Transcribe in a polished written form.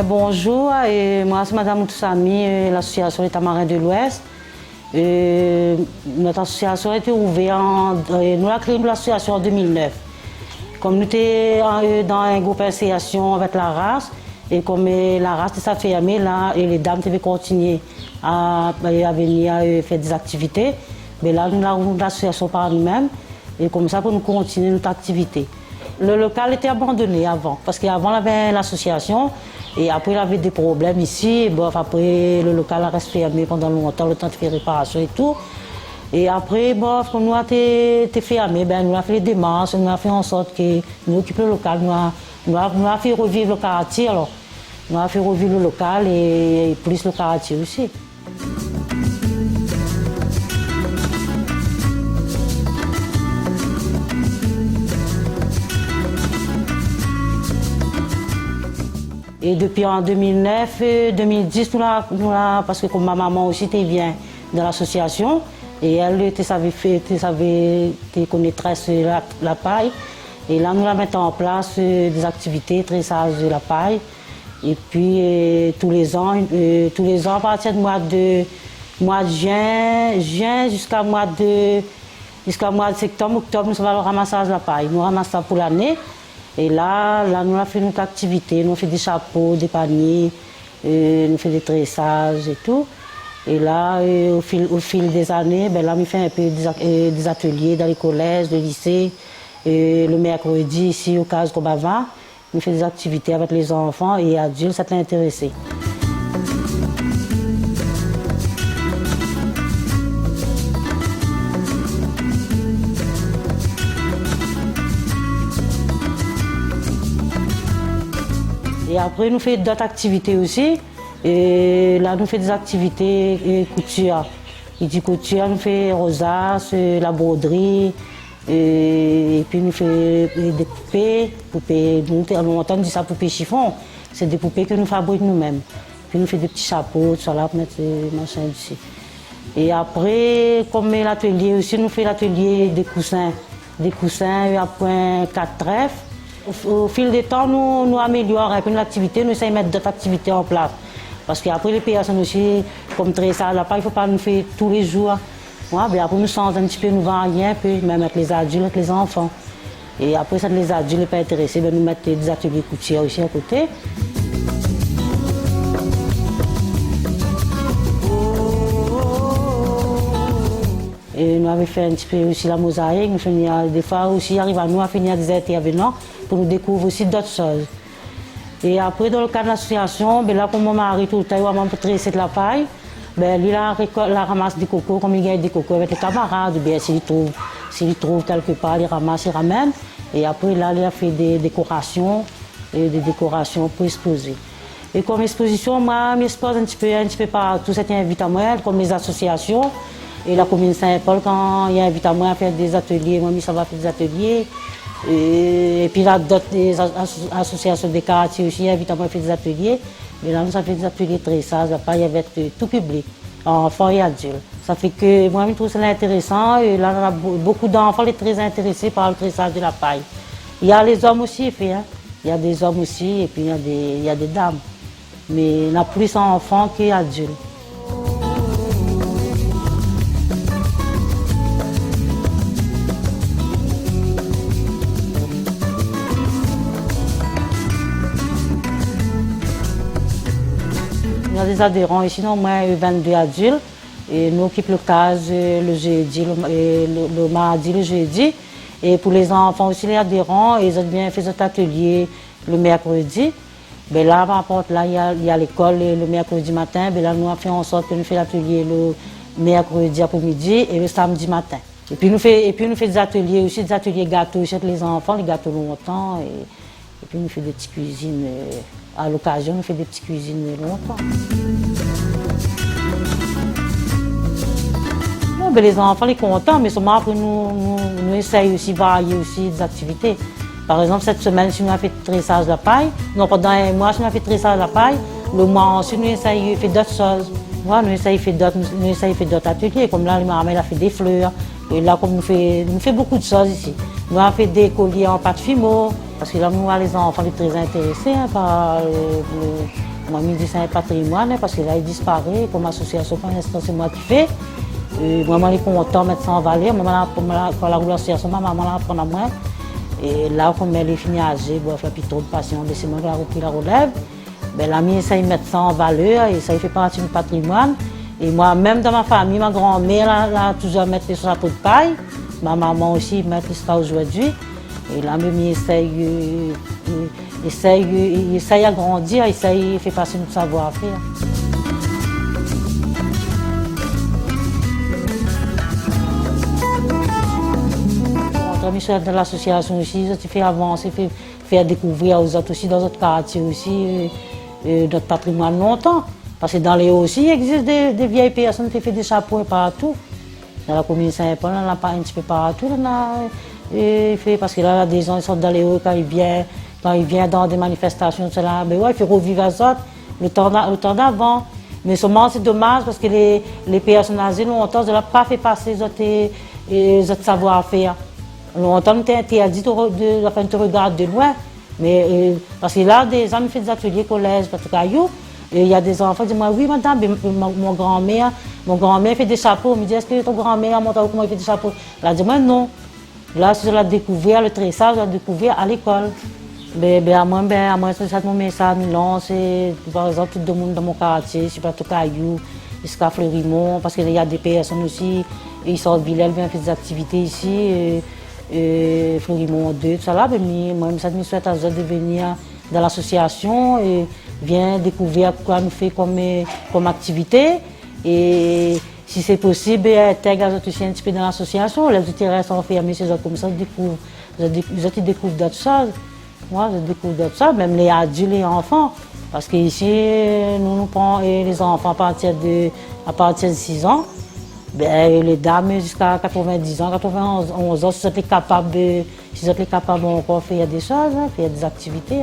Bonjour, moi c'est Madame Moutsami, l'association des Tamarins de l'Ouest. Notre association a été ouverte, nous avons créé l'association en 2009. Comme nous étions dans un groupe d'association avec la race, et comme la race s'est fermée là, et les dames devaient continuer à venir faire des activités, mais là nous avons l'association par nous-mêmes, et comme ça pour nous continuer notre activité. Le local était abandonné avant, parce qu'avant il y avait l'association, et après il y avait des problèmes ici, bon, après le local a resté fermé pendant longtemps, le temps de faire réparation et tout. Et après, bon, quand nous avons été fermés, ben, nous avons fait les démarches, nous avons fait en sorte que nous occupions le local, nous avons fait revivre le quartier, alors nous avons fait revivre le local et plus le quartier aussi. Et depuis en 2009, 2010, parce que comme ma maman aussi était bien dans l'association, et elle connaîtresse la paille. Et là, nous la mettons en place des activités, tressage de la paille. Et puis tous les ans, à partir du mois de juin jusqu'à mois de septembre, octobre, nous faisons le ramassage de la paille. Nous ramassons ça pour l'année. Et là, nous avons fait notre activité, nous avons fait des chapeaux, des paniers, nous avons fait des tressages et tout. Et là, au fil des années, ben là, on fait un peu des ateliers dans les collèges, les lycées. Le mercredi, ici, au Case Kobava, on fait des activités avec les enfants et adultes, ça t'a intéressé. Et après, nous faisons d'autres activités aussi. Et là, nous faisons des activités couture. Et du couture, nous faisons rosace, la broderie. Et puis, nous faisons des poupées. Nous entend dire ça, poupées chiffon. C'est des poupées que nous fabriquons nous-mêmes. Puis, nous faisons des petits chapeaux, tout ça là, pour mettre des machins dessus. Et après, comme l'atelier aussi, nous faisons l'atelier des coussins. Des coussins à point 4 trèfles. Au fil du temps, nous améliorons un peu l'activité, nous essayons de mettre d'autres activités en place. Parce qu'après, les personnes aussi, comme tressage, il ne faut pas nous faire tous les jours. Ouais, ben après, nous sommes un petit peu, nous varions un peu, même avec les adultes, avec les enfants. Et après, ça, les adultes ne sont pas intéressés, ben, nous mettons des ateliers couture aussi à côté. Et nous avons fait un petit peu aussi la mosaïque, nous faisons des fois aussi, arrive à nous à finir des intervenants pour nous découvrir aussi d'autres choses. Et après, dans le cadre de l'association, ben là, pour mon mari, tout le temps, il a tresser de la paille. Ben, lui, il ramasse des cocos, comme il gagne des cocos avec les camarades. Ben, s'il trouve quelque part, il ramasse, il ramène. Et après, là, il a fait des décorations pour exposer. Et comme exposition, moi, je m'expose un petit peu partout. C'était invité à moi, comme les associations. Et la commune Saint-Paul, quand il invite à moi à faire des ateliers, moi, ça va faire des ateliers. Et puis là, d'autres associations de quartier aussi invitent à moi à faire des ateliers. Mais là, nous avons fait des ateliers tressage, la paille avec tout public, enfants et adultes. Ça fait que moi, je trouve ça intéressant. Et là, on a beaucoup d'enfants qui sont très intéressés par le tressage de la paille. Il y a les hommes aussi, hein. Il y a des hommes aussi, et puis il y a des dames. Mais il y a plus d'enfants qu'adultes. Il y a des adhérents ici, non, moi, 22 adultes. Et nous occupons le case le jeudi, le mardi, le jeudi. Et pour les enfants aussi, les adhérents, ils ont bien fait cet atelier le mercredi. Ben là, par rapport, là, il y a l'école le mercredi matin. Ben là, nous avons fait en sorte que nous fassions l'atelier le mercredi après-midi et le samedi matin. Et puis nous faisons des ateliers aussi, des ateliers gâteaux chez les enfants, les gâteaux longtemps. Et puis nous faisons des petites cuisines. À l'occasion, on fait des petites cuisines longtemps. Non, ben les enfants sont contents, mais seulement après nous essayons aussi de varier aussi des activités. Par exemple, cette semaine, si nous avons fait tressage de la paille, non, pendant un mois, si nous avons fait tressage de la paille, le mois ensuite, nous essayons de faire d'autres choses. Ouais, nous essayons de faire d'autres ateliers, comme là, ma mère a fait des fleurs. Et là, comme nous faisons beaucoup de choses ici. Nous avons fait des colliers en pâte fimo, parce que là, nous, les enfants sont très intéressés par Moi, je me dis c'est un patrimoine parce que là, il disparaît. Comme association, pour l'instant, c'est moi qui fais. Moi, je suis content de mettre ça en valeur. Quand la association, maman la prend à moi. Et là, comme elle est finie à âger, bon, elle fait plutôt de passion, c'est moi qui a repris la relève. Ben, la mienne, essaye de mettre ça en valeur et ça fait partie du patrimoine. Et moi, même dans ma famille, ma grand-mère a toujours mis les chapeaux de paille. Ma maman aussi met ça aujourd'hui. Et là, même, essaye à grandir, essaye de faire passer notre savoir-faire. Je suis dans l'association aussi, je fais avancer, faire découvrir aux autres aussi, dans d'autres quartiers aussi, notre patrimoine longtemps. Parce que dans les hauts aussi, il existe des vieilles personnes qui font des chapeaux partout. Dans la commune Saint-Paul, on n'a pas un petit peu partout. Parce que là, des gens ils sont dans les hauts quand ils viennent dans des manifestations, ben ouais, il faut revivre ça, le temps d'avant. Mais seulement c'est dommage parce que les personnes âgées longtemps, ils n'ont pas fait passer les autres savoir-faire. Longtemps, on t'a dit de regarder de loin. Mais parce que là, des amis font des ateliers collège, parce que il y a des enfants qui disent moi, oui, madame, mon grand-mère fait des chapeaux. On me dit, est-ce que ton grand-mère a montré comment il fait des chapeaux? Elle a dit, moi, non. Là, je l'ai découvert, le tressage, je l'ai découvert à l'école. À moi, c'est ça mon message, c'est par exemple, tout le monde dans mon quartier, je suis pas tout caillou, jusqu'à Fleurimont, parce qu'il y a des personnes aussi, ils sortent de Villers, viennent faire des activités ici. Fleurimont 2, tout ça là, moi, je souhaite à de venir dans l'association et viens découvrir quoi nous fait comme activité. Et si c'est possible, intègre les autres un petit peu dans l'association. Les autres restent enfermés, ces autres comme ça, ils découvrent d'autres choses. Moi, je découvre d'autres choses, même les adultes, les enfants. Parce qu'ici, nous prenons les enfants à partir de 6 ans. Les dames jusqu'à 90 ans, 91 ans, si vous êtes capables encore de faire des choses, faire des activités.